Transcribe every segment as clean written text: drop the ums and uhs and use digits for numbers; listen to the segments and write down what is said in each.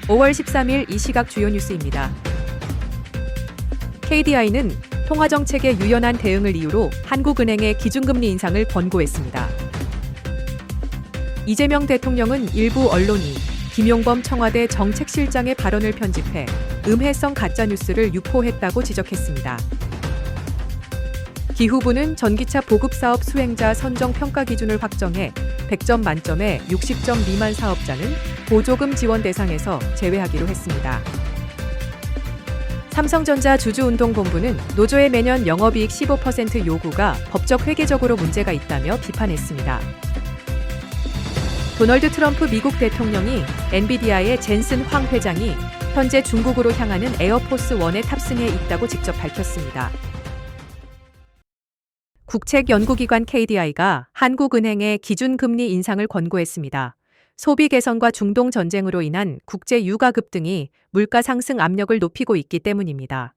5월 13일 이 시각 주요 뉴스입니다. KDI는 통화정책의 유연한 대응을 이유로 한국은행의 기준금리 인상을 권고했습니다. 이재명 대통령은 일부 언론이 김용범 청와대 정책실장의 발언을 편집해 음해성 가짜뉴스를 유포했다고 지적했습니다. 기후부는 전기차 보급사업 수행자 선정 평가 기준을 확정해 100점 만점에 60점 미만 사업자는 보조금 지원 대상에서 제외하기로 했습니다. 삼성전자 주주운동본부는 노조의 매년 영업이익 15% 요구가 법적 회계적으로 문제가 있다며 비판했습니다. 도널드 트럼프 미국 대통령이 엔비디아의 젠슨 황 회장이 현재 중국으로 향하는 에어포스 1에 탑승해 있다고 직접 밝혔습니다. 국책연구기관 KDI가 한국은행의 기준금리 인상을 권고했습니다. 소비 개선과 중동 전쟁으로 인한 국제 유가급 등이 물가 상승 압력을 높이고 있기 때문입니다.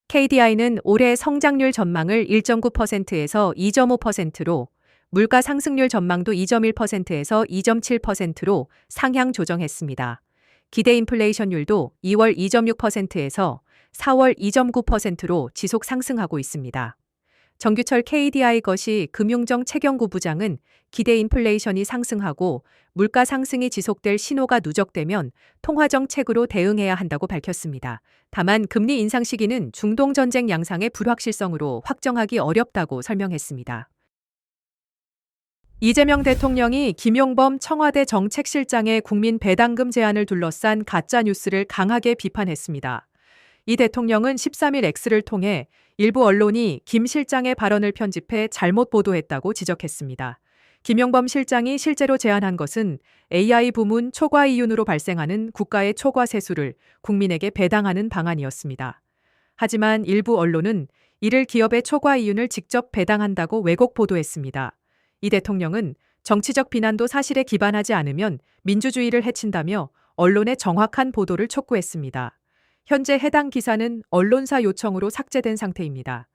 KDI는 올해 성장률 전망을 1.9%에서 2.5%로, 물가 상승률 전망도 2.1%에서 2.7%로 상향 조정했습니다. 기대 인플레이션율도 2월 2.6%에서 4월 2.9%로 지속 상승하고 있습니다. 정규철 KDI 것이 금융정 최경구 부장은 기대 인플레이션이 상승하고 물가 상승이 지속될 신호가 누적되면 통화정책으로 대응해야 한다고 밝혔습니다. 다만 금리 인상 시기는 중동 전쟁 양상의 불확실성으로 확정하기 어렵다고 설명했습니다. 이재명 대통령이 김용범 청와대 정책실장의 국민 배당금 제안을 둘러싼 가짜뉴스를 강하게 비판했습니다. 이 대통령은 13일 X를 통해 일부 언론이 김 실장의 발언을 편집해 잘못 보도했다고 지적했습니다. 김용범 실장이 실제로 제안한 것은 AI 부문 초과 이윤으로 발생하는 국가의 초과 세수를 국민에게 배당하는 방안이었습니다. 하지만 일부 언론은 이를 기업의 초과 이윤을 직접 배당한다고 왜곡 보도했습니다. 이 대통령은 정치적 비난도 사실에 기반하지 않으면 민주주의를 해친다며 언론의 정확한 보도를 촉구했습니다. 현재 해당 기사는 언론사 요청으로 삭제된 상태입니다.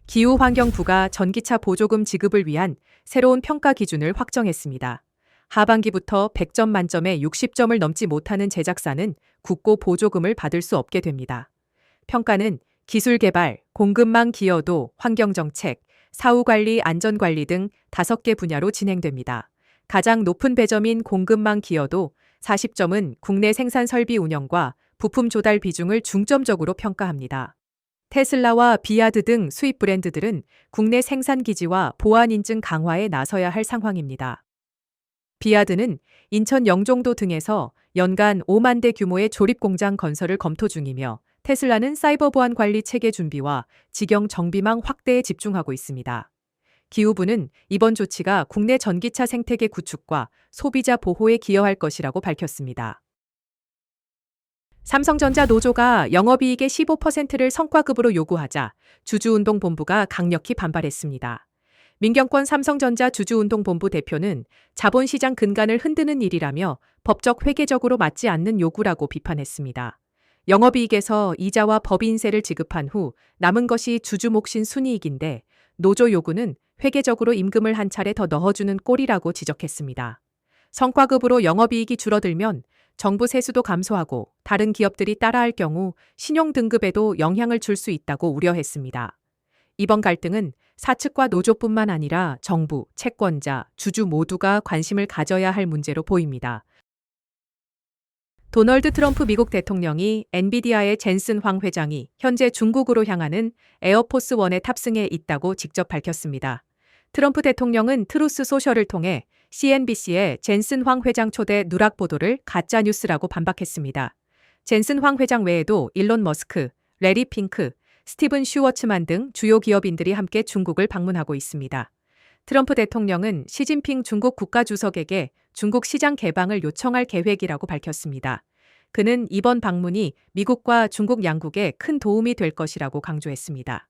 기후환경부가 전기차 보조금 지급을 위한 새로운 평가 기준을 확정했습니다. 하반기부터 100점 만점에 60점을 넘지 못하는 제작사는 국고 보조금을 받을 수 없게 됩니다. 평가는 기술개발, 공급망 기여도, 환경정책, 사후관리, 안전관리 등 5개 분야로 진행됩니다. 가장 높은 배점인 공급망 기여도 40점은 국내 생산 설비 운영과 부품 조달 비중을 중점적으로 평가합니다. 테슬라와 비아드 등 수입 브랜드들은 국내 생산 기지와 보안 인증 강화에 나서야 할 상황입니다. 비아드는 인천 영종도 등에서 연간 5만 대 규모의 조립 공장 건설을 검토 중이며 테슬라는 사이버 보안 관리 체계 준비와 직영 정비망 확대에 집중하고 있습니다. 기후부는 이번 조치가 국내 전기차 생태계 구축과 소비자 보호에 기여할 것이라고 밝혔습니다. 삼성전자 노조가 영업이익의 15%를 성과급으로 요구하자 주주운동본부가 강력히 반발했습니다. 민경권 삼성전자 주주운동본부 대표는 자본시장 근간을 흔드는 일이라며 법적 회계적으로 맞지 않는 요구라고 비판했습니다. 영업이익에서 이자와 법인세를 지급한 후 남은 것이 주주 몫인 순이익인데 노조 요구는 회계적으로 임금을 한 차례 더 넣어주는 꼴이라고 지적했습니다. 성과급으로 영업이익이 줄어들면 정부 세수도 감소하고 다른 기업들이 따라할 경우 신용등급에도 영향을 줄 수 있다고 우려했습니다. 이번 갈등은 사측과 노조뿐만 아니라 정부, 채권자, 주주 모두가 관심을 가져야 할 문제로 보입니다. 도널드 트럼프 미국 대통령이 엔비디아의 젠슨 황 회장이 현재 중국으로 향하는 에어포스 1에 탑승해 있다고 직접 밝혔습니다. 트럼프 대통령은 트루스 소셜을 통해 CNBC의 젠슨 황 회장 초대 누락 보도를 가짜뉴스라고 반박했습니다. 젠슨 황 회장 외에도 일론 머스크, 레리 핑크, 스티븐 슈워츠만 등 주요 기업인들이 함께 중국을 방문하고 있습니다. 트럼프 대통령은 시진핑 중국 국가주석에게 중국 시장 개방을 요청할 계획이라고 밝혔습니다. 그는 이번 방문이 미국과 중국 양국에 큰 도움이 될 것이라고 강조했습니다.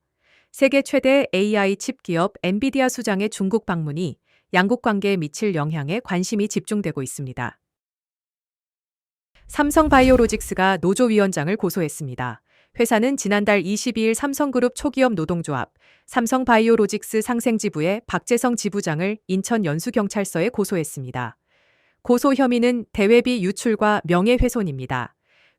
세계 최대 AI 칩 기업 엔비디아 수장의 중국 방문이 양국 관계에 미칠 영향에 관심이 집중되고 있습니다. 삼성바이오로직스가 노조위원장을 고소했습니다. 회사는 지난달 22일 삼성그룹 초기업 노동조합 삼성바이오로직스 상생지부의 박재성 지부장을 인천 연수경찰서에 고소했습니다. 고소 혐의는 대외비 유출과 명예훼손입니다.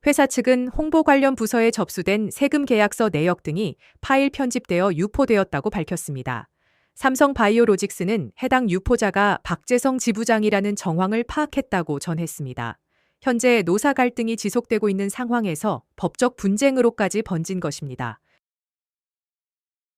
회사 측은 홍보 관련 부서에 접수된 세금 계약서 내역 등이 파일 편집되어 유포되었다고 밝혔습니다. 삼성바이오로직스는 해당 유포자가 박재성 지부장이라는 정황을 파악했다고 전했습니다. 현재 노사 갈등이 지속되고 있는 상황에서 법적 분쟁으로까지 번진 것입니다.